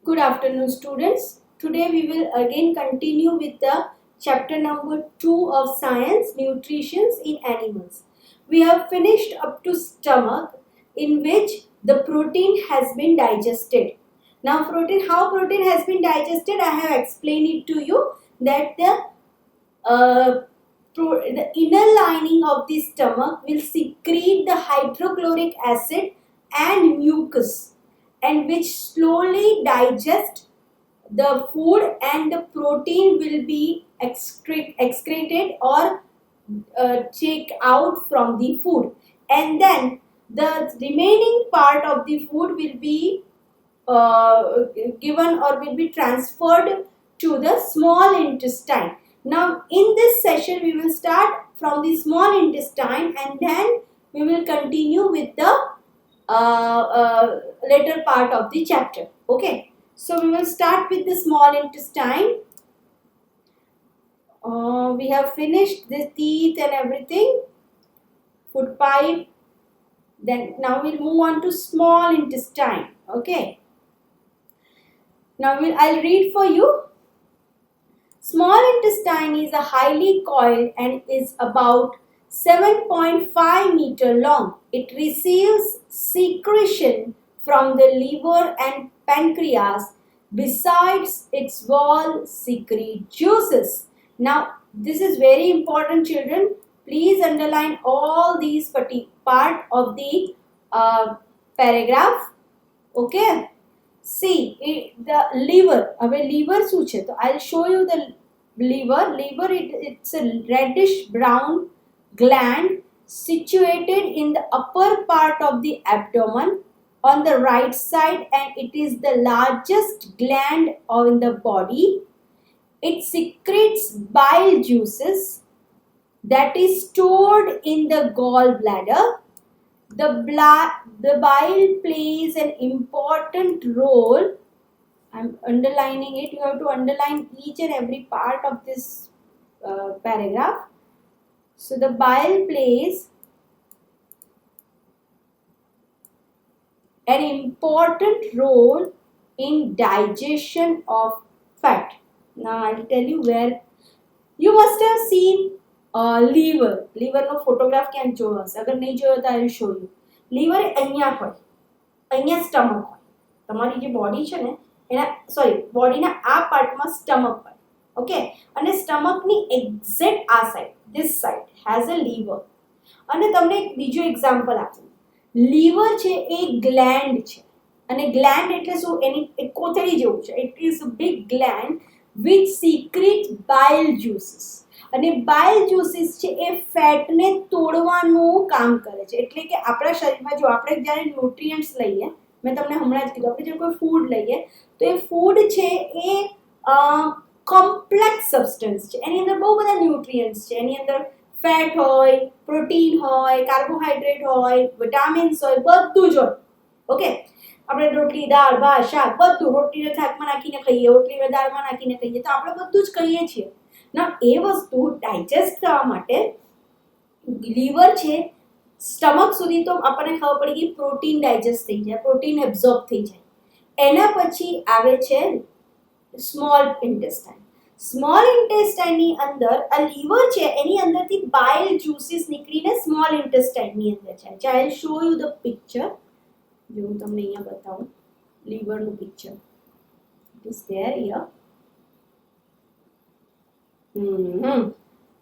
Good afternoon, students. Today we will again continue with the chapter number 2 of science, nutrition in animals. We have finished up to stomach, in which the protein has been digested. Now how protein has been digested, I have explained it to you that the inner lining of the stomach will secrete the hydrochloric acid and mucus, and which slowly digest the food, and the protein will be excreted or take out from the food, and then the remaining part of the food will be given or will be transferred to the small intestine. Now in this session we will start from the small intestine, and then we will continue with the later part of the chapter. Okay, so we will start with the small intestine. We have finished the teeth and everything, food pipe. Then now we'll move on to small intestine. Okay, now I'll read for you. Small intestine is a highly coiled and is about 7.5 meter long. It receives secretion from the liver and pancreas. Besides its wall, secrete juices. Now, this is very important, children. Please underline all these part of the paragraph. Okay. See, the liver. હવે liver શું છે? તો I'll show you the liver. Liver, it's a reddish brown gland situated in the upper part of the abdomen on the right side, and it is the largest gland in the body. It secretes bile juices that is stored in the gallbladder. The bile plays an important role. I'm underlining it. You have to underline each and every part of this paragraph. So the bile plays an important role in digestion of fat. Now I'll tell you where. You must have seen liver. Liver નો photograph ક્યાંક જોયો હશે. અગર નહીં જોયો તો I'll show you. Liver અહીંયા હોય, અહીંયા સ્ટમક હોય. તમારી જે બોડી છે ને એના બોડીના આ પાર્ટમાં સ્ટમક હોય. ઓકે, અને સ્ટમકની એક્ઝેક્ટ આ side, this side has a liver. અને તમને એક બીજું એક્ઝામ્પલ આપું. લીવર છે એ ગ્લેન્ડ છે, અને ગ્લેન્ડ એટલે શું? એની એક કોથળી જેવું છે. It is a big gland which secrete bile juices. અને બાઇલ જ્યુસીસ છે એ ફેટને તોડવાનું કામ કરે છે. એટલે કે આપણા શરીરમાં જો આપણે જ્યારે ન્યુટ્રિયન્ટ્સ લઈએ, મેં તમને હમણાં જ કીધું, આપણે જે કોઈ ફૂડ લઈએ તો એ ફૂડ છે એ કોમ્પ્લેક્સ સબસ્ટન્સ છે. એની અંદર બહુ બધા ન્યુટ્રિયન્ટ્સ છે. એની અંદર ફેટ હોય, પ્રોટીન હોય, કાર્બોહાઈડ્રેટ હોય, વિટામિન્સ હોય, બધું જ હોય. ઓકે, આપણે રોટલી, દાળ, ભાત, શાક બધું રોટલીને શાકમાં નાખીને ખાઈએ, રોટલીને દાળમાં નાખીને ખાઈએ, તો આપણે બધું જ ખાઈએ છીએ. ના એ વસ્તુ ડાયજેસ્ટ થવા માટે લીવર છે સ્ટમક સુધી તો આપણને ખબર પડી કે પ્રોટીન ડાયજેસ્ટ થઈ જાય, પ્રોટીન એબ્ઝોર્બ થઈ જાય. એના પછી આવે છે સ્મોલ ઇન્ટેસ્ટાઇન. સ્મોલ ઇન્ટેસ્ટાઇનની અંદર આ લીવર છે એની અંદરથી બાઇલ જ્યુસીસ નીકળીને સ્મોલ ઇન્ટેસ્ટાઇનની અંદર જાય છે. I will show you the picture. જો હું તમને અહીંયા બતાવું લીવરનું picture. It is there here.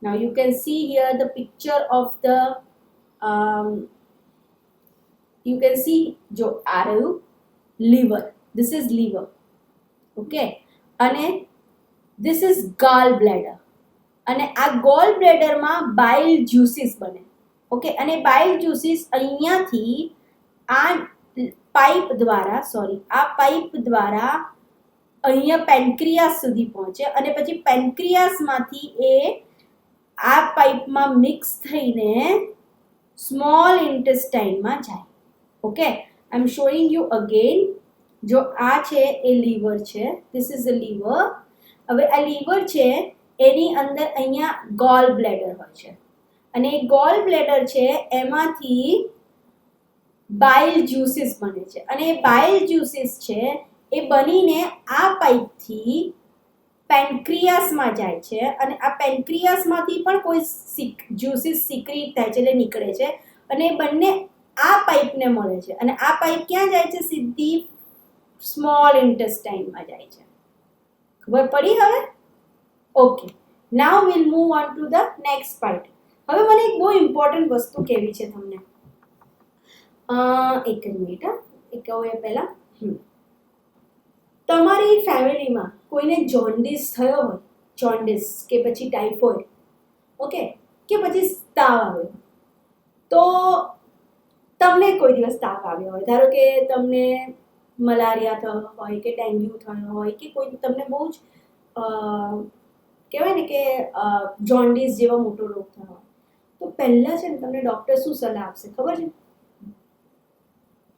Now you can see here the picture of the you can see jo arrow liver. This is liver. Okay, અને this is gallbladder. અને આ gallbladder માં bile juices બને. ઓકે, અને bile juices અહીંયાથી આ pipe દ્વારા અહીંયા પેન્ક્રિયાસ સુધી પહોંચે, અને પછી પેન્ક્રિયાસમાંથી એ આ પાઇપમાં મિક્સ થઈને સ્મોલ ઇન્ટેસ્ટાઇનમાં જાય. Okay, I am showing you again. જો આ છે એ લીવર છે, ધીસ ઇઝ અ લીવર. હવે આ લીવર છે એની અંદર અહીંયા ગોલ બ્લેડર હોય છે, અને એ ગોલ બ્લેડર છે એમાંથી બાઇલ જ્યુસીસ બને છે, અને એ બાઇલ જ્યુસીસ છે એ બનીને આ પાઇપથી પેન્ક્રિયાસમાં જાય છે અને આ પેન્ક્રિયાસમાંથી પણ કોઈ જ્યુસીસ સિક્રીટ થાય છે એટલે નીકળે છે અને એ બંને આ પાઇપને મળે છે અને આ પાઇપ ક્યાં જાય છે? સીધી સ્મોલ ઇન્ટેસ્ટાઇનમાં જાય છે. ખબર પડી હવે? Okay, now will move on to the next part. હવે મને એક બહુ ઇમ્પોર્ટન્ટ વસ્તુ કહેવી છે તમને. એક જ મિનિટ, એક કહું એ પહેલાં. તમારી ફેમિલીમાં કોઈને જોન્ડિસ થયો હોય, જોન્ડિસ કે પછી ટાઇફોઇડ, ઓકે, કે પછી તાવ આવ્યો, તો તમને કોઈ દિવસ તાવ આવ્યો હોય, ધારો કે તમને મલેરિયા થયો હોય કે ડેન્ગ્યુ થયો હોય કે કોઈ તમને બહુ જ કહેવાય ને કે જોન્ડિસ જેવો મોટો રોગ થયો હોય, તો પહેલાં છે ને તમને ડૉક્ટર શું સલાહ આપશે ખબર છે?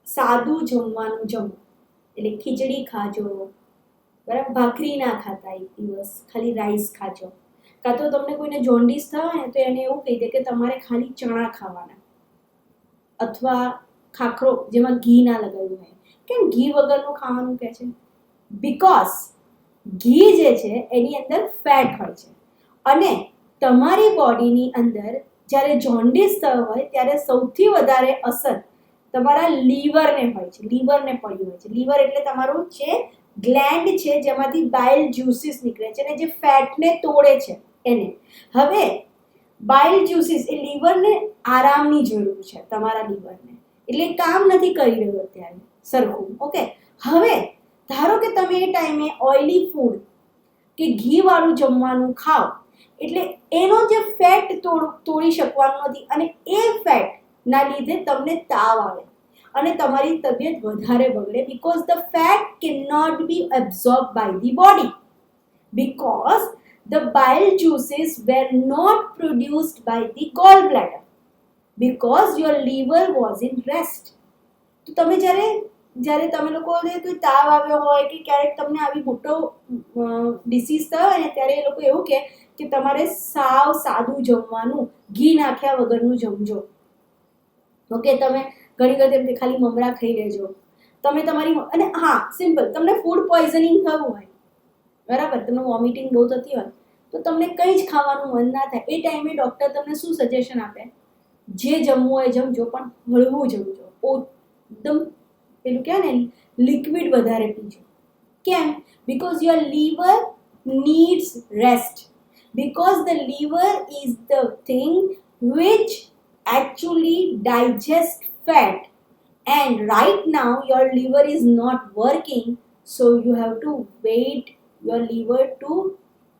સાદું જમવાનું જમો, એટલે ખીચડી ખાજો, બરાબર, ભાખરી ના ખાતા એક દિવસ, ખાલી રાઈસ ખાજો. કાં તો તમને કોઈને જોન્ડિસ થયો ને તો એને એવું કહી દે કે તમારે ખાલી ચણા ખાવાના અથવા ખાખરો જેમાં ઘી ના લગાવ્યું હોય. કેમ ઘી વગરનું ખાવાનું કહે છે? બીકોઝ ઘી જે છે એની અંદર ફેટ હોય છે અને તમારી બોડીની અંદર જ્યારે જોન્ડિસ થયો હોય ત્યારે સૌથી વધારે અસર તમારા લીવરને હોય છે, લીવરને પડી હોય છે. લીવર એટલે તમારું જે ગ્લેન્ડ છે જેમાંથી બાઇલ જ્યુસીસ નીકળે છે અને જે ફેટને તોડે છે એને. હવે બાઇલ જ્યુસીસ એ લીવરને આરામની જરૂર છે, તમારા લીવરને, એટલે કામ નથી કરી રહ્યું અત્યારે સરખું. ઓકે, હવે ધારો કે તમે એ ટાઈમે ઓઇલી ફૂડ કે ઘીવાળું જમવાનું ખાઓ એટલે એનો જે ફેટ તોડી શકવાનું નથી અને એ ફેટના લીધે તમને તાવ આવે અને તમારી તબિયત વધારે બગડે. Because the fat can not be absorb by the body because the bile juices were not produced by the gallbladder because your liver was in rest. તો તમે જ્યારે તમે લોકોને કોઈ તાવ આવ્યો હોય કે ક્યારેક તમને આવી મોટો ડિસીઝ થયો હોય ને ત્યારે એ લોકો એવું કહે કે તમારે સાવ સાદું જમવાનું, ઘી નાખ્યા વગરનું જમજો. ઓકે, તમે ઘણી વખત એમ કે ખાલી મમરા ખાઈ લેજો તમે તમારી. અને હા, સિમ્પલ, તમને ફૂડ પોઈઝનિંગ થયું હોય, બરાબર, તમને વોમિટિંગ બહુ થતી હોય તો તમને કંઈ જ ખાવાનું મન ના થાય, એ ટાઈમે ડૉક્ટર તમને શું સજેશન આપે? જે જમવું હોય જમજો પણ હળવું જમજો, એકદમ પેલું કહેવાય ને લિક્વિડ વધારે પીજો. કેમ? Because your liver needs rest, because the liver is the thing which actually digest fat and right now your liver is not working, so you have to wait your liver to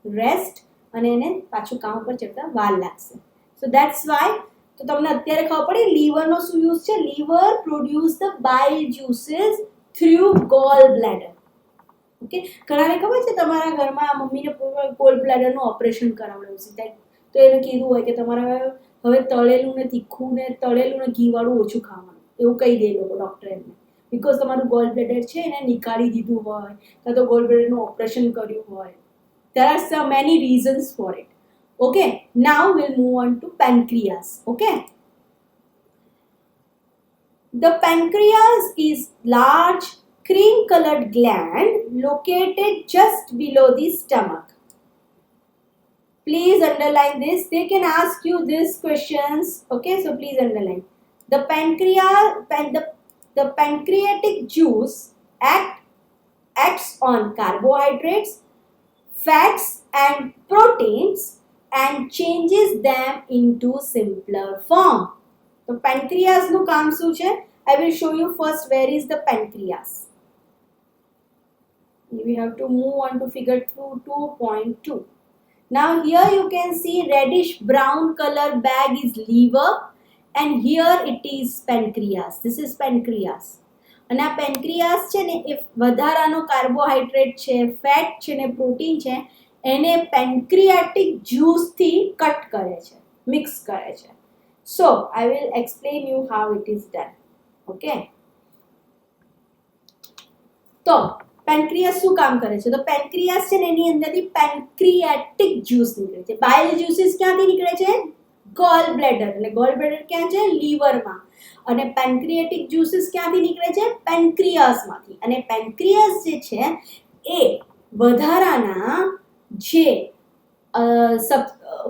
rest અને એને પાછું કામ પર ચડતા વાર લાગશે. So that's why તો તમને અત્યારે ખબર પડી લીવરનો શું યુઝ છે? Liver produce the bile juices through gall bladder. Okay, ઘણાને ખબર છે તમારા ઘરમાં મમ્મીને ગોલ બ્લેડરનું ઓપરેશન કરાવડાવ્યું છે તો એને કીધું હોય કે તમારે હવે તળેલું ને તીખું ને તળેલું ને ઘીવાળું ઓછું ખાવાનું, એવું કહી દે લોકો ડૉક્ટર એમને. બીકોઝ તમારું ગોલ બ્લેડર છે એને નીકાળી દીધું હોય કાં તો ગોલ બ્લેડરનું ઓપરેશન કર્યું હોય. There are so many reasons for it. Okay, now we'll move on to pancreas. Okay, the pancreas is large cream-colored gland located just below the stomach. Please underline this. They can ask you these questions. Okay, so please underline. The pancreatic juice acts on carbohydrates, fats and proteins and changes them into simpler form. So pancreas નું કામ શું છે? I will show you first where is the pancreas. We have to move on to figure 2.2. Now here you can see reddish brown color bag is liver and here it is pancreas. This is pancreas. અને આ પેન્ક્રિયાસ છે ને એ વધારાનો carbohydrate છે, fat છે ને protein છે એને પેન્ક્રિયાટિક જ્યુસથી કટ કરે છે, મિક્સ કરે છે. So I will explain you how it is done. Okay, તો પેન્ક્રિયાસ શું કામ કરે છે? તો પેન્ક્રિયાસ છે ને એની અંદરથી પેન્ક્રિયાટિક જ્યુસ નીકળે છે. બાઇલ જ્યુસીસ ક્યાંથી નીકળે છે? ગોલ બ્લેડર, એટલે ગોલ બ્લેડર ક્યાં છે? લીવરમાં. અને પેન્ક્રિએટિક જ્યુસીસ ક્યાંથી નીકળે છે? પેન્ક્રિયાસમાંથી. અને પેન્ક્રિયાસ જે છે એ વધારાના જે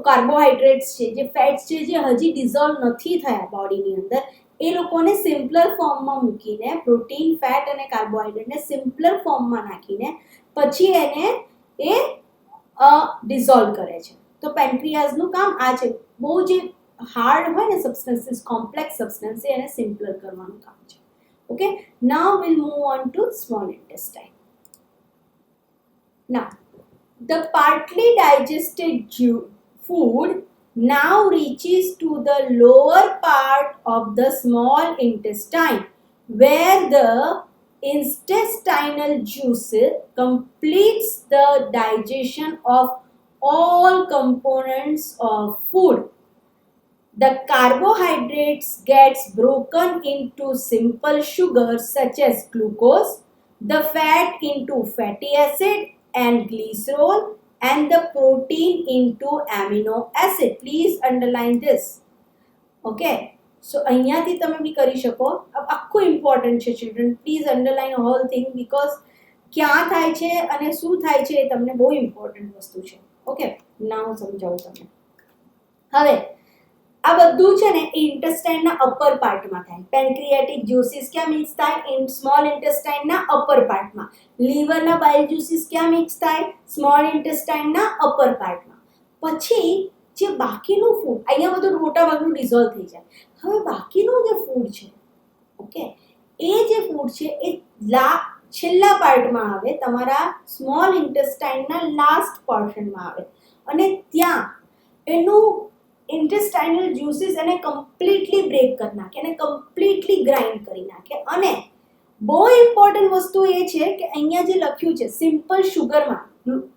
કાર્બોહાઈડ્રેટ્સ છે, જે ફેટ્સ છે, જે હજી ડિઝોલ્વ નથી થયા બોડીની અંદર, એ લોકોને સિમ્પલર ફોર્મમાં મૂકીને, પ્રોટીન, ફેટ અને કાર્બોહાઈડ્રેટને સિમ્પલર ફોર્મમાં નાખીને પછી એને એ ડિઝોલ્વ કરે છે. તો પેન્ક્રિયાઝનું કામ આ છે. બહુ જે હાર્ડ હોય ને સબસ્ટન્સીસ, કોમ્પ્લેક્સ સબસ્ટન્સ, એને સિમ્પલર કરવાનું કામ છે. Okay, now will move on two small intestine. Now, the partly digested food now reaches to the lower part of the small intestine, where the intestinal juice completes the digestion of all components of food. The carbohydrates gets broken into simple sugars such as glucose, the fat into fatty acid and glycerol, and the protein into amino acid. Please underline this. Okay, so અહીંયાથી તમે બી કરી શકો. આખું important છે children. Please underline hall thing, because ક્યાં થાય છે અને શું થાય છે એ તમને બહુ ઇમ્પોર્ટન્ટ વસ્તુ છે. ઓકે, ના હું સમજાવું તમને. હવે આ બધું છે ને ઇન્ટેસ્ટાઇનના અપર પાર્ટમાં થાય. પેન્ક્રિયાટિક જ્યુસીસ ક્યાં મિક્સ થાય? સ્મોલ ઇન્ટેસ્ટાઇનના અપર પાર્ટમાં. લીવરના બાઇલ જ્યુસીસ ક્યાં મિક્સ થાય? સ્મોલ ઇન્ટેસ્ટાઇનના અપર પાર્ટમાં. પછી જે બાકીનું ફૂડ, અહીંયા બધું મોટા ભાગનું ડિઝોલ્વ થઈ જાય. હવે બાકીનું જે ફૂડ છે, ઓકે, એ જે ફૂડ છે એ છેલ્લા પાર્ટમાં આવે, તમારા સ્મોલ ઇન્ટેસ્ટાઇનના લાસ્ટ પોર્શનમાં આવે. અને ત્યાં એનું ઇન્ટેસ્ટાઇનલ જ્યુસીસ એને કમ્પ્લીટલી બ્રેક કરી નાખે, એને કમ્પ્લીટલી ગ્રાઇન્ડ કરી નાખે. અને બહુ ઇમ્પોર્ટન્ટ વસ્તુ એ છે કે અહીંયા જે લખ્યું છે સિમ્પલ શુગરમાં,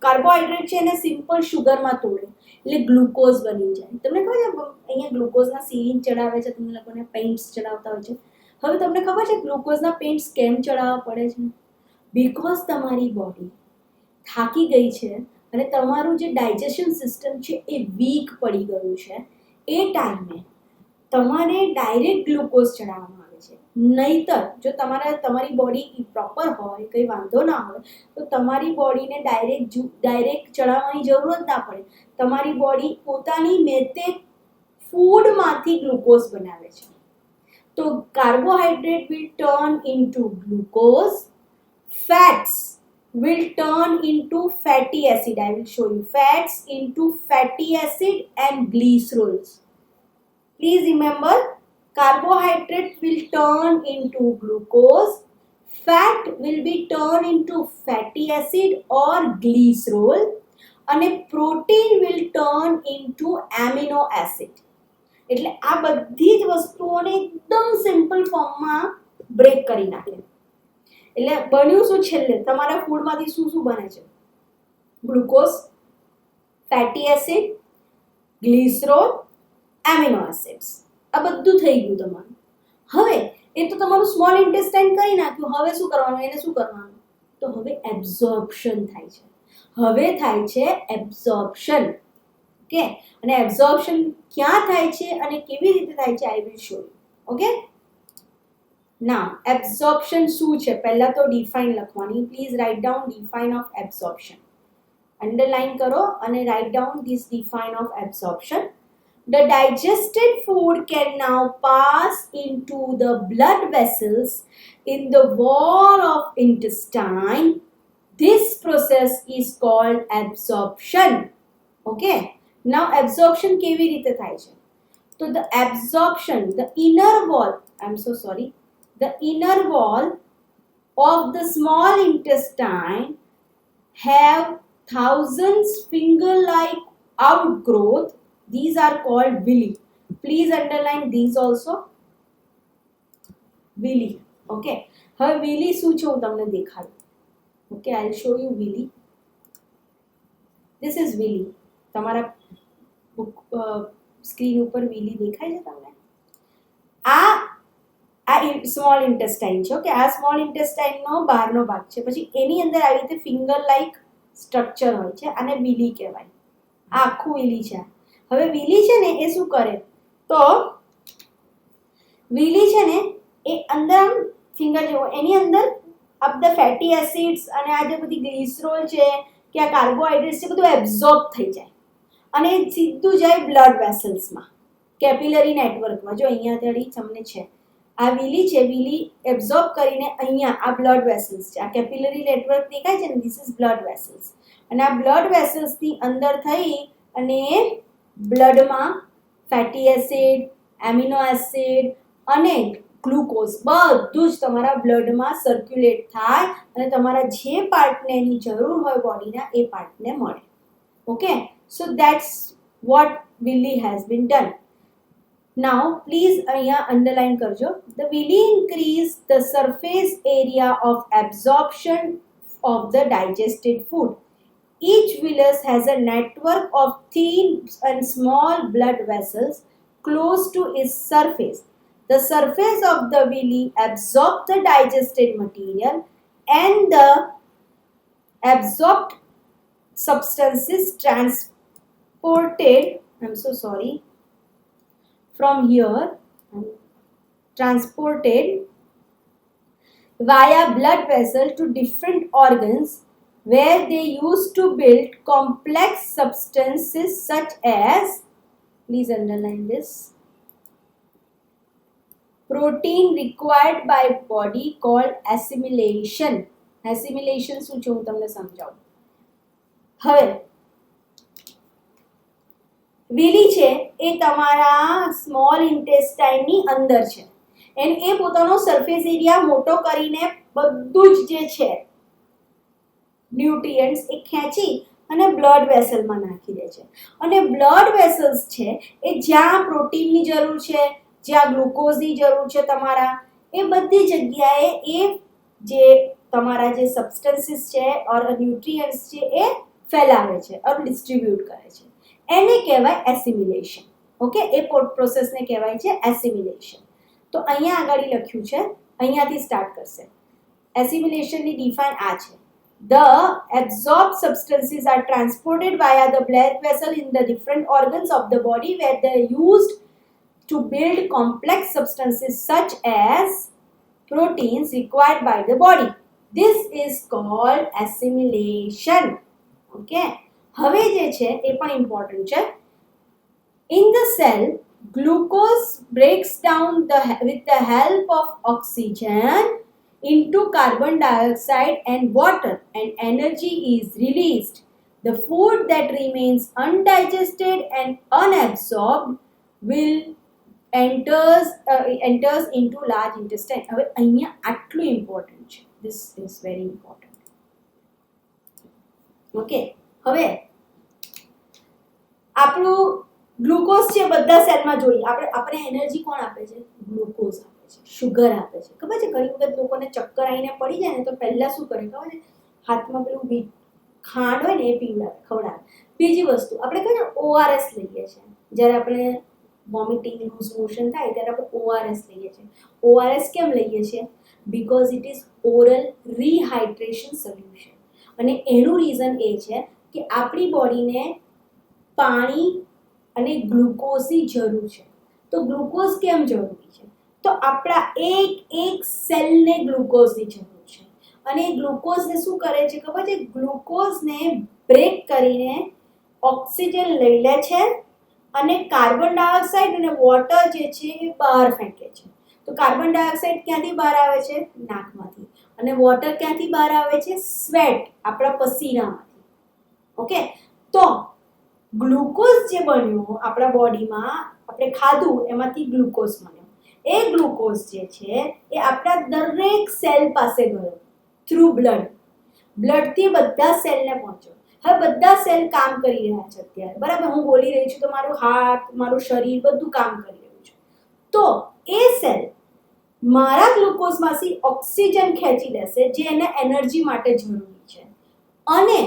કાર્બોહાઈડ્રેટ છે એને સિમ્પલ શુગરમાં તોડે એટલે ગ્લુકોઝ બની જાય. તમને ખબર છે અહીંયા ગ્લુકોઝના સિરિંજ ચડાવે છે, તમને લોકોને પેઇન્ટ્સ ચડાવતા હોય છે. હવે તમને ખબર છે ગ્લુકોઝના પેઇન્ટ્સ કેમ ચડાવવા પડે છે? બીકોઝ તમારી બોડી થાકી ગઈ છે અને તમારું જે ડાયજેશન સિસ્ટમ છે એ વીક પડી ગયું છે. એ ટાઈમે તમારે ડાયરેક્ટ ગ્લુકોઝ ચડાવવામાં આવે છે. નહીતર જો તમારી બોડી પ્રોપર હોય, કંઈ વાંધો ના હોય, તો તમારી બોડીને ડાયરેક્ટ ચડાવવાની જરૂર જ ના પડે. તમારી બોડી પોતાની મેતે ફૂડમાંથી ગ્લુકોઝ બનાવે છે. તો carbohydrate will turn into glucose, fats will turn into fatty acid. I will show you. Fats into fatty acid and glycerols. Please remember, carbohydrate will turn into glucose, fat will be turned into fatty acid or glycerol, and protein will turn into amino acid. એટલે આ બધી જ વસ્તુઓને એકદમ simple ફોર્મમાં break કરી નાખે. એટલે બન્યું શું છેલ્લે? તમારા ફૂડમાંથી શું શું બને છે? Glucose, fatty acid, glycerol, amino acids. આ બધું થઈ ગયું તમારું. હવે એ તો તમારું સ્મોલ ઇન્ટેસ્ટાઇન કરી નાખ્યું. હવે શું કરવાનું? એને શું કરવાનું? તો હવે એબ્ઝોર્પ્શન થાય છે. હવે થાય છે એબ્ઝોર્પ્શન. ઓકે, અને એબ્ઝોર્પ્શન ક્યાં થાય છે અને કેવી રીતે થાય છે? I will show you. Okay, now absorption શું છે? પહેલા તો ડિફાઇન લખવાની. Please write down define of absorption. Underline કરો અને write down this define of absorption. The digested food can now pass into the blood vessels in the wall of intestine. This process is called absorption. Okay, now absorption કેવી રીતે થાય છે? તો the absorption, the inner wall, I'm so sorry, the inner wall of the small intestine have thousands finger-like outgrowth. These are called villi. Please underline these also. Villi. Okay. હવે villi શું છે હું તમને દેખાડું. Okay, I'll show you villi. This is villi. તમારા screen ઉપર villi દેખાય છે તમને? આ સ્મોલ ઇન્ટેસ્ટાઇન છે. ઓકે, આ સ્મોલ ઇન્ટેસ્ટાઇનનો બહારનો ભાગ છે. પછી એની અંદર આવી રીતે ફિંગર લાઈક સ્ટ્રક્ચર હોય છે, આને વિલી કહેવાય. આ આખું વિલી છે. હવે વીલી છે ને એ શું કરે, તો વીલી છે ને એ અંદર આમ ફિંગર જેવો એની અંદર આ બધા ફેટી એસિડ્સ અને આ જે બધી ગ્લિસરોલ છે કે આ કાર્બોહાઈડ્રેટ્સ છે બધું એબ્ઝોર્બ થઈ જાય અને સીધું જાય બ્લડ વેસલ્સમાં, કેપિલરી નેટવર્કમાં. જો અહીંયા આગળ તમને છે આ વીલી છે, વીલી એબ્ઝોર્બ કરીને અહીંયા આ બ્લડ વેસલ્સ છે, આ કેપિલરી નેટવર્ક દેખાય છે ને, ધીસ ઇઝ બ્લડ વેસલ્સ. અને આ બ્લડ વેસલ્સની અંદર થઈ અને બ્લડમાં ફેટી એસિડ, એમિનો એસિડ અને ગ્લુકોઝ બધું જ તમારા બ્લડમાં સર્ક્યુલેટ થાય અને તમારા જે પાર્ટને એની જરૂર હોય બોડીના એ પાર્ટને મળે. Okay, so that's vote Willi has been done. Now please અહીંયા underline કરજો. The Willi increase the surface area of absorption of the digested food. Each villus has a network of thin and small blood vessels close to its surface. The surface of the villi absorbs the digested material and the absorbed substances transported, I'm so sorry, from here, transported via blood vessel to different organs where they used to build complex substances such as, please underline this, protein required by body called assimilation. Assimilation શું છે હું તમને સમજાવું. હવે Willy છે એ તમારા small ઇન્ટેસ્ટાઇનની અંદર છે અને એ પોતાનો સરફેસ એરિયા મોટો કરીને બધું જ જે છે ન્યુટ્રિયન્ટ્સ એ ખેંચી અને બ્લડ વેસલમાં નાખી દે છે. અને બ્લડ વેસલ્સ છે એ જ્યાં પ્રોટીનની જરૂર છે, જ્યાં ગ્લુકોઝની જરૂર છે તમારા, એ બધી જગ્યાએ એ જે તમારા જે સબસ્ટન્સીસ છે ઓર ન્યુટ્રિયન્ટ્સ છે એ ફેલાવે છે ઓર ડિસ્ટ્રીબ્યુટ કરે છે. એને કહેવાય એસિમિલેશન. ઓકે, એ પ્રોસેસને કહેવાય છે એસિમિલેશન. તો અહીંયા આગળ લખ્યું છે, અહીંયાથી સ્ટાર્ટ કરશે. એસિમિલેશનની ડિફાઇન આ છે. The absorbed substances are transported via the blood vessel in the different organs of the body where they are used to build complex substances such as proteins required by the body. This is called assimilation. Okay. હવે જે છે એ પણ important છે. In the cell, glucose breaks down with the help of oxygen into carbon dioxide and water, and energy is released. The food that remains undigested and unabsorbed will enters into large intestine. હવે અહીંયા આટલું important છે. This is very important. Okay. હવે આપણું glucose છે બધા સેલમાં જોઈએ, આપણે એનર્જી કોણ આપે છે? ગ્લુકોઝ આપે છે, શુગર આપે છે. ખબર છે ઘણી વખત લોકોને ચક્કર આવીને પડી જાય ને તો પહેલા શું કરે ખબર છે? હાથમાં પેલું ખાંડ હોય ને એ ખવડાવે. બીજી વસ્તુ આપણે કહે ને ORS લઈએ છીએ, જ્યારે આપણે વોમિટિંગ લૂઝ મોશન થાય ત્યારે આપણે ORS લઈએ છીએ. ORS કેમ લઈએ છીએ? Because it is oral rehydration solution. અને એનું રીઝન એ છે કે આપણી બોડીને પાણી અને ગ્લુકોઝની જરૂર છે. તો ગ્લુકોઝ કેમ જરૂરી છે? તો આપણા એક સેલને ગ્લુકોઝની જરૂર છે. અને ગ્લુકોઝને શું કરે છે ખબર છે? ગ્લુકોઝને બ્રેક કરીને ઓક્સિજન લઈ લે છે અને કાર્બન ડાયોક્સાઇડ અને વોટર જે છે એ બહાર ફેંકે છે. તો કાર્બન ડાયોક્સાઇડ ક્યાંથી બહાર આવે છે? નાકમાંથી. અને વોટર ક્યાંથી બહાર આવે છે? સ્વેટ, આપણા પસીનામાંથી. ઓકે, તો ગ્લુકોઝ જે બન્યો આપણા બોડીમાં, આપણે ખાધું એમાંથી ગ્લુકોઝ બન્યો. એ ગ્લુકોઝ જે છે એ આપણા દરેક સેલ પાસે ગયો થ્રુ બ્લડ. બ્લડથી બધા સેલને પહોંચ્યો. હવે બધા સેલ કામ કરી રહ્યા છે અત્યારે, બરાબર? હું બોલી રહી છું તો મારું હાથ, મારું શરીર બધું કામ કરી રહ્યું છે. તો એ સેલ મારા ગ્લુકોઝમાંથી ઓક્સિજન ખેંચી લેશે જે એને એનર્જી માટે જરૂરી છે અને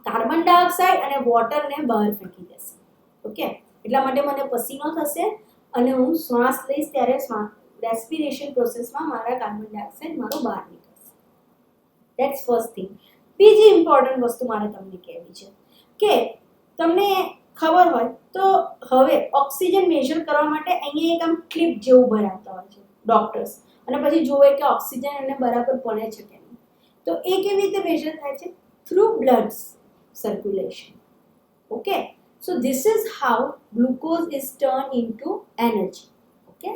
કાર્બન ડાયોક્સાઇડ અને વોટરને બહાર ફેંકી દેશે. ઓકે, એટલા માટે મને પસીનો થશે અને હું શ્વાસ લઈશ ત્યારે રેસ્પિરેશન પ્રોસેસમાં મારા કાર્બન ડાયોક્સાઇડ મારો બહાર નીકળશે. That's first thing. બીજી ઇમ્પોર્ટન્ટ વસ્તુ મારે તમને કહેવી છે કે તમને ખબર હોય તો હવે ઓક્સિજન મેજર કરવા માટે અહીંયા એક આમ ક્લિપ જેવું ભરાવતા હોય છે ડોક્ટર્સ, અને પછી જોવે કે ઓક્સિજન એને બરાબર પડે છે કે નહીં. તો એ કેવી રીતે મેજર થાય છે? Through blood circulation. Okay, so this is how glucose is turned into energy. Okay,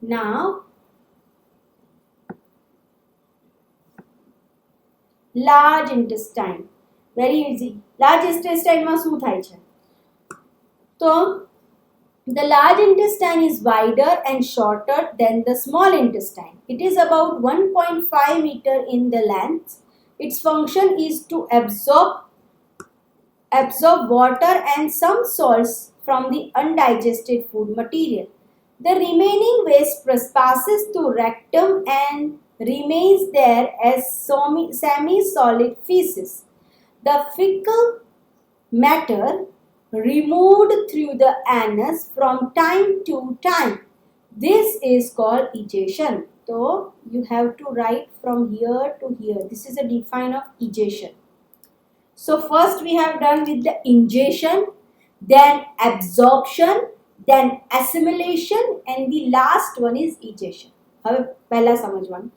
now large intestine, very easy. large intestine માં શું થાય છે? તો the large intestine is wider and shorter than the small intestine. It is about 1.5 meter in the length. Its function is to absorb water and some salts from the undigested food material. The remaining waste passes through rectum and remains there as semi-solid feces. The fecal matter removed through the anus from time to time. This is called egestion. So you have to write from here to here. This is a define of egestion. So first we have done with the ingestion, then absorption, then assimilation, and the last one is egestion. હવે પહેલા સમજવાનું.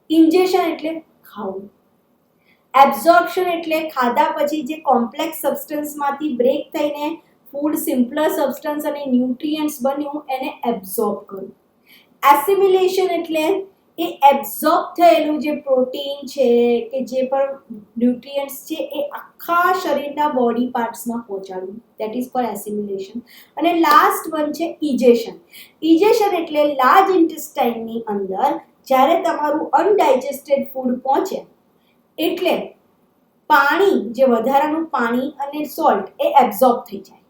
ingestion એટલે ખાવું. Absorption એટલે ખાધા પછી જે complex સબસ્ટન્સમાંથી break થઈને ફૂડ સિમ્પલર સબસ્ટન્સ અને ન્યુટ્રિયન્ટ્સ બન્યું એને એબ્ઝોર્બ કરવું. એસિમિલેશન એટલે એ એબ્ઝોર્બ થયેલું જે પ્રોટીન છે કે જે પણ ન્યુટ્રિયન્ટ્સ છે એ આખા શરીરના બોડી પાર્ટ્સમાં પહોંચાડવું. That is called assimilation. અને લાસ્ટ વન છે ઇજેશન. ઇજેશન એટલે લાર્જ ઇન્ટેસ્ટાઇનની અંદર જ્યારે તમારું અનડાઇજેસ્ટેડ ફૂડ પહોંચે એટલે પાણી, જે વધારાનું પાણી અને સોલ્ટ એ એબ્ઝોર્બ થઈ જાય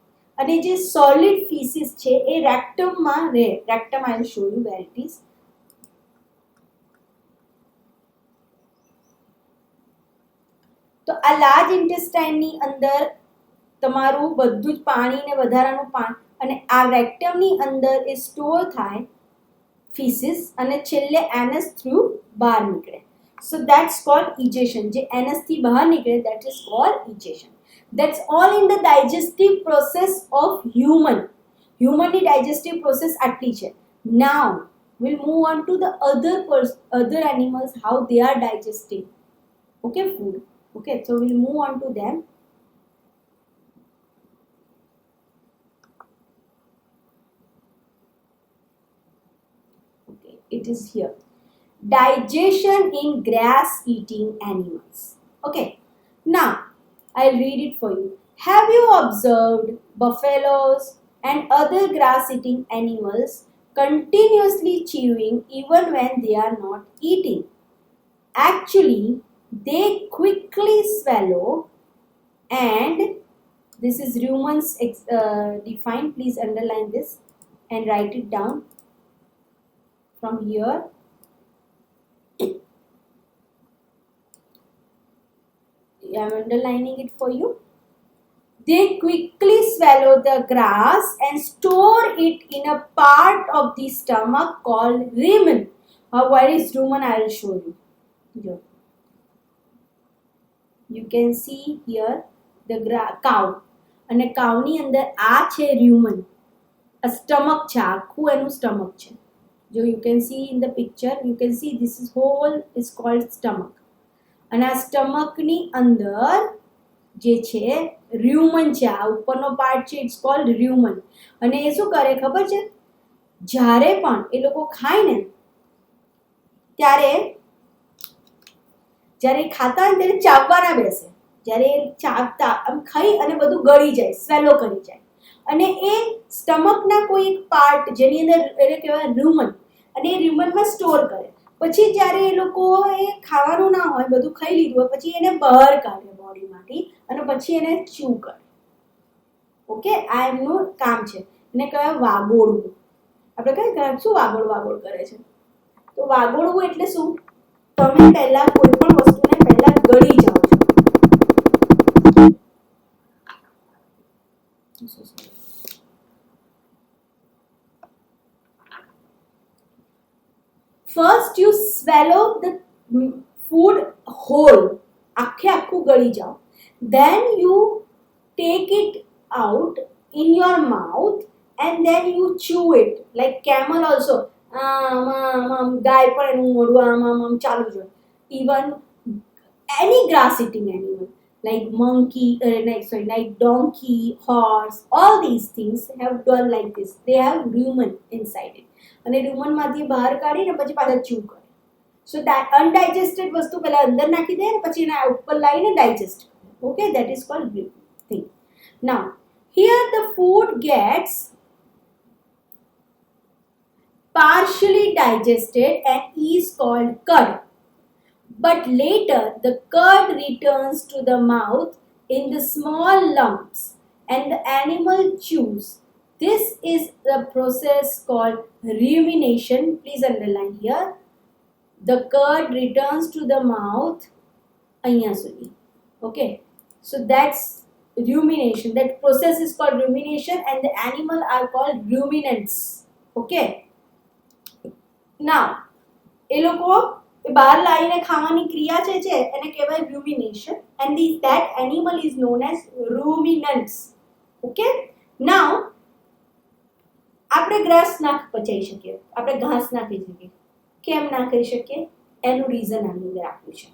અને જે સોલિડ ફીસીસ છે એ રેક્ટમમાં રહે. Rectum I will show you where it is. તો આ લાર્જ ઇન્ટેસ્ટાઇનની અંદર તમારું બધું જ પાણી ને વધારાનું પાણી અને આ રેક્ટમની અંદર એ સ્ટોર થાય ફીસીસ અને છેલ્લે એનસ થ્રુ બહાર નીકળે. So that's called egestion. જે anus થી બહાર નીકળે, that is called egestion. That's all in the digestive process of human. Human ની digestive process આટલી છે. Now we'll move on to the other animals, how they are digesting. Okay, food. Okay, so we'll move on to them. Okay, it is here. Digestion in grass eating animals. Okay, now I'll read it for you. Have you observed buffaloes and other grass eating animals continuously chewing even when they are not eating? Actually, they quickly swallow, and this is rumens defined. Please underline this and write it down from here. I'm underlining it for you. They quickly swallow the grass and store it in a part of the stomach called rumen. Where is rumen? I will show you. Here. You can see here the cow. અને કાઉની અંદર આ છે rumen. A stomach છે, આખું એનું stomach છે. So you can see in the picture, you can see this is whole is called stomach. અને આ સ્ટમકની અંદર જે છે rumen છે, આ ઉપરનો પાર્ટ છે, ઇટ્સ કોલ્ડ rumen. અને એ શું કરે ખબર છે? જ્યારે પણ એ લોકો ખાય ને ત્યારે જ્યારે ખાતા હોય ત્યારે ચાવવાના બેસે. જ્યારે ચાવતા આમ ખાઈ અને બધું ગળી જાય, સ્વેલો કરી જાય. અને એ સ્ટમકના કોઈ એક પાર્ટ જેની અંદર એને કહેવાય rumen, અને એ rumenમાં સ્ટોર કરે. પછી જ્યારે એ લોકોએ ખાવાનું ના હોય, બધું ખાઈ લીધું હોય, પછી એને બહાર કાઢે બોડીમાંથી અને પછી એને ચૂ કરે. ઓકે, આ એમનું કામ છે. એને કહેવાય વાગોળવું. આપણે કહીએ શું વાગોળ કરે છે? તો વાગોળવું એટલે શું? તમે પહેલા કોઈ પણ વસ્તુને પહેલા ગળી જાઓ છો. First you swallow the food whole, આખે આખું ગળી જાઓ. Then you take it out in your mouth and then you chew it. Like camel also, ગાય પણ એનું મોઢું આમ ચાલુ જ હોય. Even any grass eating animal like monkey, like donkey, horse, all these things have done like this. They have rumen inside it. અને rumen માંથી બહાર કાઢીને પછી પાછા chew કરે. So that undigested વસ્તુ પહેલા અંદર નાખી દે અને પછી એના ઉપર લાવીને digest કરે. Okay, that is called thing. Now here the food gets partially digested and is called curd. But later the curd returns to the mouth in the small lumps and the animal chews. This is the process called rumination. Please underline here. The curd returns to the mouth. Okay. So that's rumination. That process is called rumination and the animal are called ruminants. Okay. Now, એ લોકો બહાર લાવીને ખાવાની ક્રિયા છે એને કહેવાય rumination and that animal is known as ruminants. Okay. Now, આપણે grass ના પચાવી શકીએ, આપણે ઘાસ ના ખાઈ શકીએ. કેમ ના ખાઈ શકીએ? એનું રીઝન આની અંદર આપ્યું છે.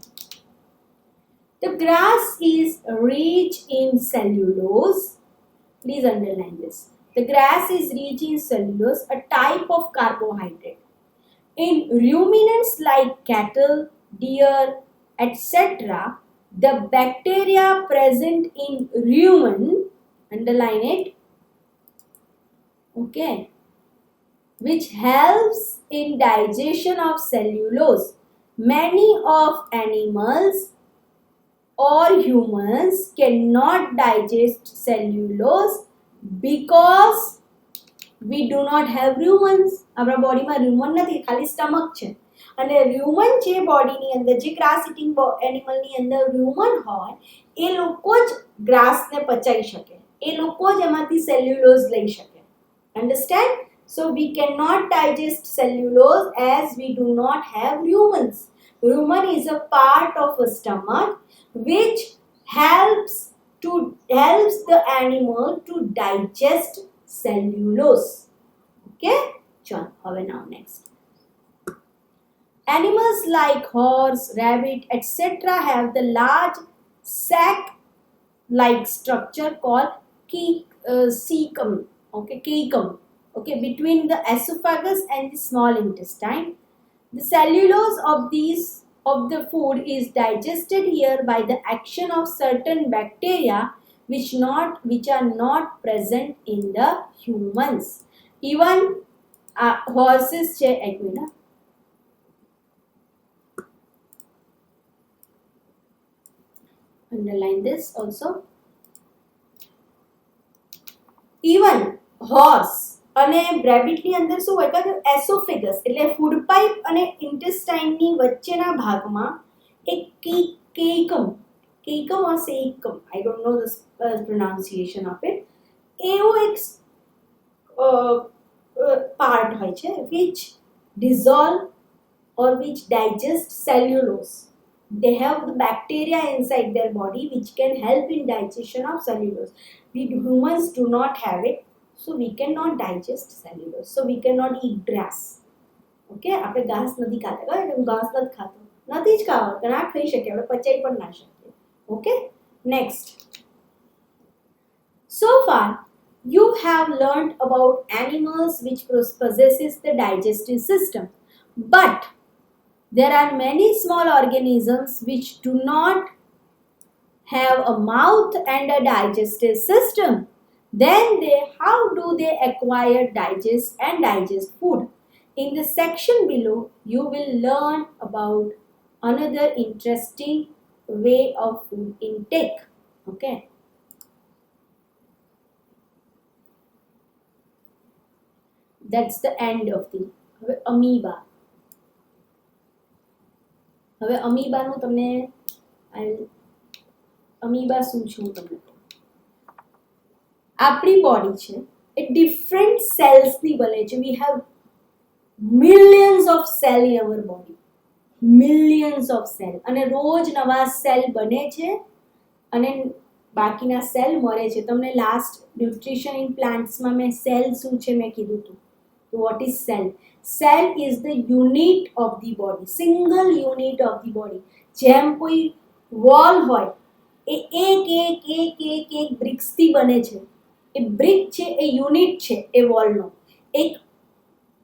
The grass is rich in cellulose. Please underline this. The grass is rich in cellulose, a type of carbohydrate. In ruminants like cattle, deer, etc., the bacteria present in rumen, underline it, okay, which helps in digestion of cellulose. Many of animals or humans cannot digest cellulose because we do not have rumens. આપણા બોડીમાં rumen નથી, ખાલી stomach છે. અને rumen છે બોડીની અંદર, જે grass eating એનિમલની અંદર rumen હોય એ લોકો જ ગ્રાસને પચાવી શકે, એ લોકો જ એમાંથી સેલ્યુલોઝ લઈ શકે. Understand? So we cannot digest cellulose as we do not have rumens. Rumen is a part of a stomach which helps the animal to digest cellulose. Okay? Chal, now next. Animals like horse, rabbit, etc. have the large sac-like structure called cecum. Okay, caecum. Okay, between the esophagus and the small intestine. The cellulose of the food is digested here by the action of certain bacteria which are not present in the humans. Even horses છે એક minute, underline this also. Even horse અને રેબિટની અંદર શું હોય કે એસોફેગસ એટલે food pipe અને ઇન્ટેસ્ટાઇનની વચ્ચેના ભાગમાં એક કેઇકમ or સેઇકમ, I don't know the pronunciation of it, એવો એક part હોય છે which dissolve or which digest cellulose. They have the bacteria inside their body which can help in digestion of cellulose. We humans do not have it, so we cannot digest cellulose. So we cannot eat grass. Okay? આપણે ઘાસ નથી ખાતા, હું ઘાસ નથી ખાતો, નથી જ ખાવા, ના ખાઈ શકીએ, આપણે પચાઈ પણ ના શકીએ. Okay? Next. So far, you have learned about animals which possesses the digestive system. But there are many small organisms which do not have a mouth and a digestive system. Then how do they acquire, digest food? In the section below, you will learn about another interesting way of food intake. Okay. That's the end of the amoeba. હવે અમીબાનું તમને amoeba શું છે હું તમને કહું. આપણી body છે એ different સેલ્સની બને છે. We have millions of cell in our body, millions of cell, અને રોજ નવા સેલ બને છે અને બાકીના સેલ મરે છે. તમને લાસ્ટ ન્યુટ્રિશન ઇન પ્લાન્ટ્સમાં મેં સેલ શું છે મેં કીધું હતું. તો what is cell? Cell is the unit of the body, single unit of the body. જેમ કોઈ વોલ હોય એ એક એક એક એક એક બ્રિક્સથી બને છે. એ બ્રિક છે એ યુનિટ છે, એ વોલનો એક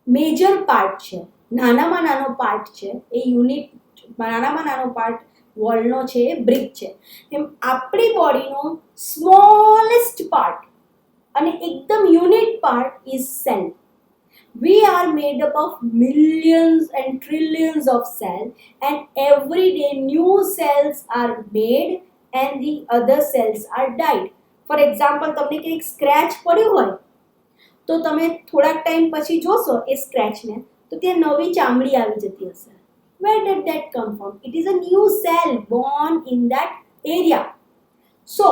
મેજર પાર્ટ છે, નાનામાં નાનો પાર્ટ છે. એ યુનિટ નાનામાં નાનો પાર્ટ વોલનો છે, એ બ્રિક છે. એમ આપણી બોડીનો સ્મોલેસ્ટ પાર્ટ અને એકદમ unit part is cell. We are made up of millions and trillions of cells, and every day new cells are made and the other cells are died. For example, તમને કંઈક scratch પડ્યું હોય તો તમે થોડાક time પછી જોશો એ સ્ક્રેચને, તો ત્યાં નવી ચામડી આવી જતી હશે. Where did that come from? It is a new cell born in that area. So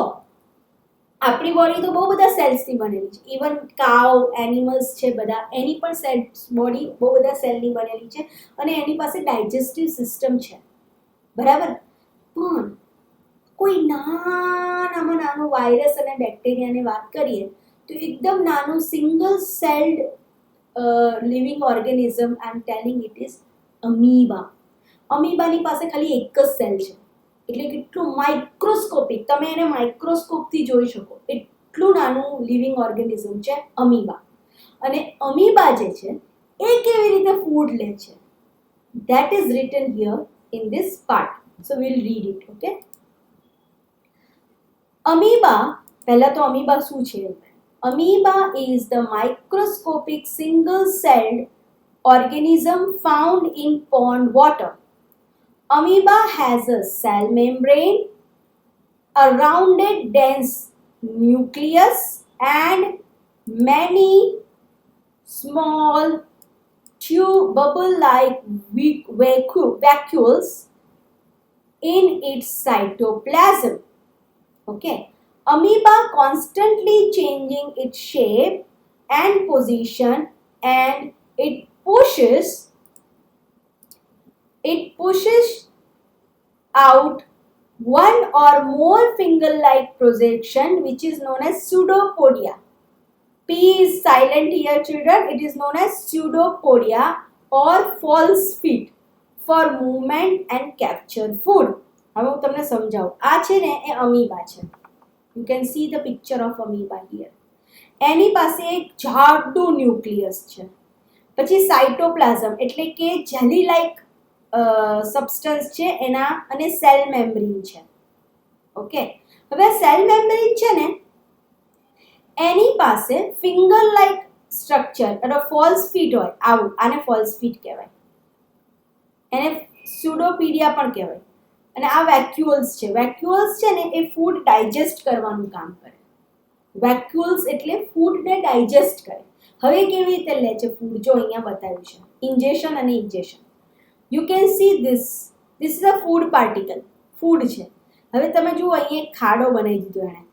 આપણી બોડી તો બહુ બધા સેલ્સથી બનેલી છે. ઇવન કાવ એનિમલ્સ છે બધા, એની પણ સેલ્સ બોડી બહુ બધા સેલની બનેલી છે અને એની પાસે ડાયજેસ્ટિવ સિસ્ટમ છે, બરાબર. પણ કોઈ નાનામાં નાનું વાયરસ અને બેક્ટેરિયાની વાત કરીએ તો એકદમ નાનું single celled living organism, I am telling it is amoeba. અમીબાની પાસે ખાલી એક જ સેલ છે, એટલે કેટલું માઇક્રોસ્કોપિક, તમે એને માઇક્રોસ્કોપથી જોઈ શકો એટલું નાનું લિવિંગ ઓર્ગેનિઝમ છે અમીબા. અને અમીબા જે છે એ કેવી રીતે ફૂડ લે છે, that is written here in this part, so we'll read it. Okay, amoeba, પહેલા તો અમીબા શું છે? Amoeba is the microscopic single celled organism found in pond water. Amoeba has a cell membrane, a rounded dense nucleus and many small tube bubble-like vacuoles in its cytoplasm. Okay, amoeba constantly changing its shape and position, and it pushes out one or more finger-like projection, which is known as pseudopodia. P is silent here, children. It is known as pseudopodia or false feet for movement and capture food. હવે હું તમને સમજાવું. આ છે ને એ amoeba છે. You can see the picture of amoeba here. એની પાસે એક જાડું ન્યુક્લિયસ છે, પછી સાઇટોપ્લાઝમ એટલે કે જેલી લાઈક સબસ્ટન્સ છે એના, અને સેલ મેમ્બ્રેન છે. ઓકે, હવે સેલ મેમ્બ્રેન છે ને એની પાસે ફિંગર લાઈક સ્ટ્રક્ચર અને ફોલ્સ ફીટ હોય, આવું આને ફોલ્સ ફીટ કહેવાય, એને સ્યુડોપીડિયા પણ કહેવાય. અને આ વેક્યુલ્સ છે. વેક્યુલ્સ છે ને એ ફૂડ ડાયજેસ્ટ કરવાનું કામ કરે. વેક્યુલ્સ એટલે ફૂડને ડાયજેસ્ટ કરે. હવે કેવી રીતે લે છે ફૂડ, જો અહીંયા બતાવ્યું છે, ઇન્જેક્શન અને injection. You can see this is a food particle, food છે. હવે તમે જુઓ અહીંયા એક ખાડો બનાવી દીધો એણે,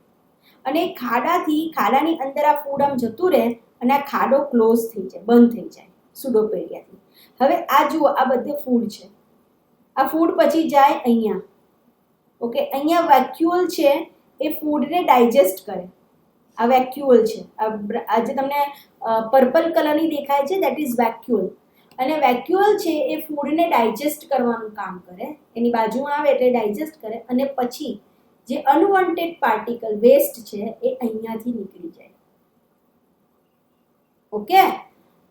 અને એ ખાડાની અંદર આ ફૂડ આમ જતું રહે અને આ ખાડો ક્લોઝ થઈ જાય, બંધ થઈ જાય સુડોપેરિયાથી. હવે આ જુઓ, આ બધે ફૂડ છે. આ ફૂડ પછી જાય અહીંયા. ઓકે, અહીંયા વેક્યુઅલ છે એ ફૂડને ડાયજેસ્ટ કરે. આ વેક્યુઅલ છે, આ જે તમને પર્પલ કલરની દેખાય છે દેટ ઇઝ વેક્યુઅલ. અને વેક્યુઅલ છે એ ફૂડને ડાયજેસ્ટ કરવાનું કામ કરે, એની બાજુમાં આવે એટલે ડાયજેસ્ટ કરે, અને પછી જે અનવોન્ટેડ પાર્ટિકલ વેસ્ટ છે એ અહીંયાથી નીકળી જાય. ઓકે,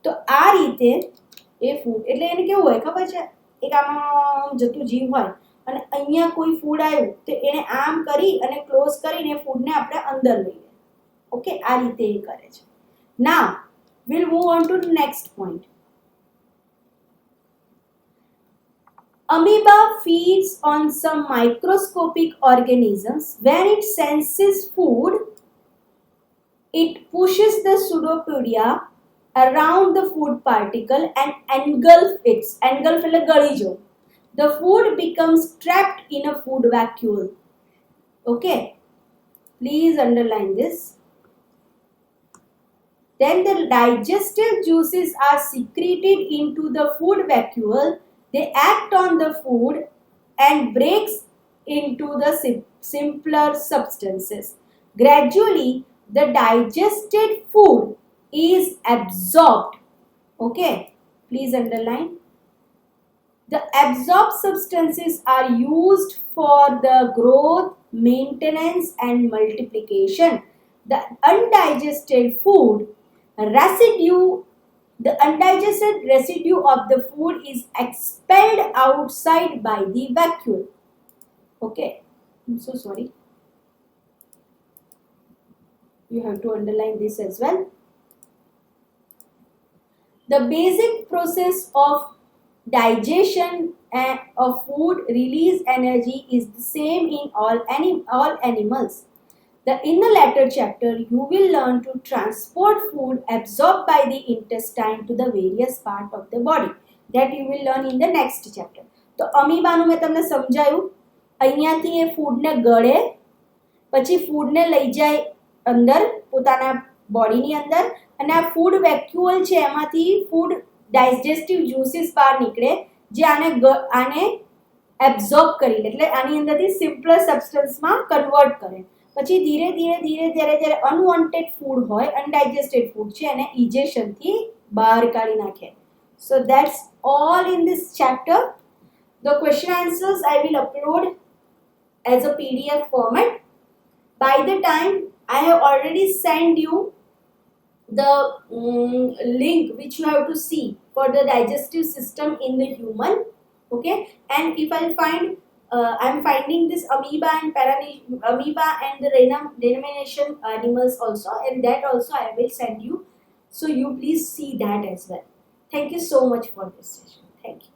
તો આ રીતે એ ફૂડ, એટલે એને કેવું હોય ખબર છે, એક આમાં જતું જીવ હોય અને અહીંયા કોઈ ફૂડ આવ્યું તો એને આમ કરી અને ક્લોઝ કરીને ફૂડને આપણે અંદર લઈએ. ઓકે, આ રીતે એ કરે છે. નાઉ we'll move on to the next point. Amoeba feeds on some microscopic organisms. When it senses food, it pushes the pseudopodia around the food particle and engulfs it. Engulf એટલે ગળી જો. The food becomes trapped in a food vacuole. Okay, please underline this. Then the digestive juices are secreted into the food vacuole. They act on the food and breaks into the simpler substances. Gradually, the digested food is absorbed. Okay, please underline. The absorbed substances are used for the growth, maintenance, and multiplication. The undigested food residue, the undigested residue of the food is expelled outside by the vacuole. Okay, I'm so sorry. You have to underline this as well. The basic process of digestion of food release energy is the same in all animals. In the latter chapter, you will learn to transport food absorbed by the intestine to the various part of the body. That you will learn in the next chapter. તો અમીબાનું મેં તમને સમજાયું. અહીંયાથી એ ફૂડને ગળે, પછી ફૂડને લઈ જાય અંદર પોતાના બોડીની અંદર, અને આ ફૂડ વેક્યુઅલ છે એમાંથી ફૂડ ડાયજેસ્ટિવ જ્યુસીસ બહાર નીકળે જે આને એબ્ઝોર્બ કરી લે, એટલે આની અંદરથી સિમ્પલર સબસ્ટન્સમાં કન્વર્ટ કરે. પછી ધીરે ધીરે ધીરે જ્યારે અનવોન્ટેડ ફૂડ હોય, અનડાઇજેસ્ટેડ ફૂડ છે, એને ઇજેશનથી બહાર કાઢી નાખે. સો that's all in this chapter. The question answers I will upload as a PDF format. By the time I have already sent you the link which you have to see for the digestive system in the human. Okay, and if I find I'm finding this amoeba and the denomination animals also, and that also I will send you, so you please see that as well. Thank you so much for this session. Thank you.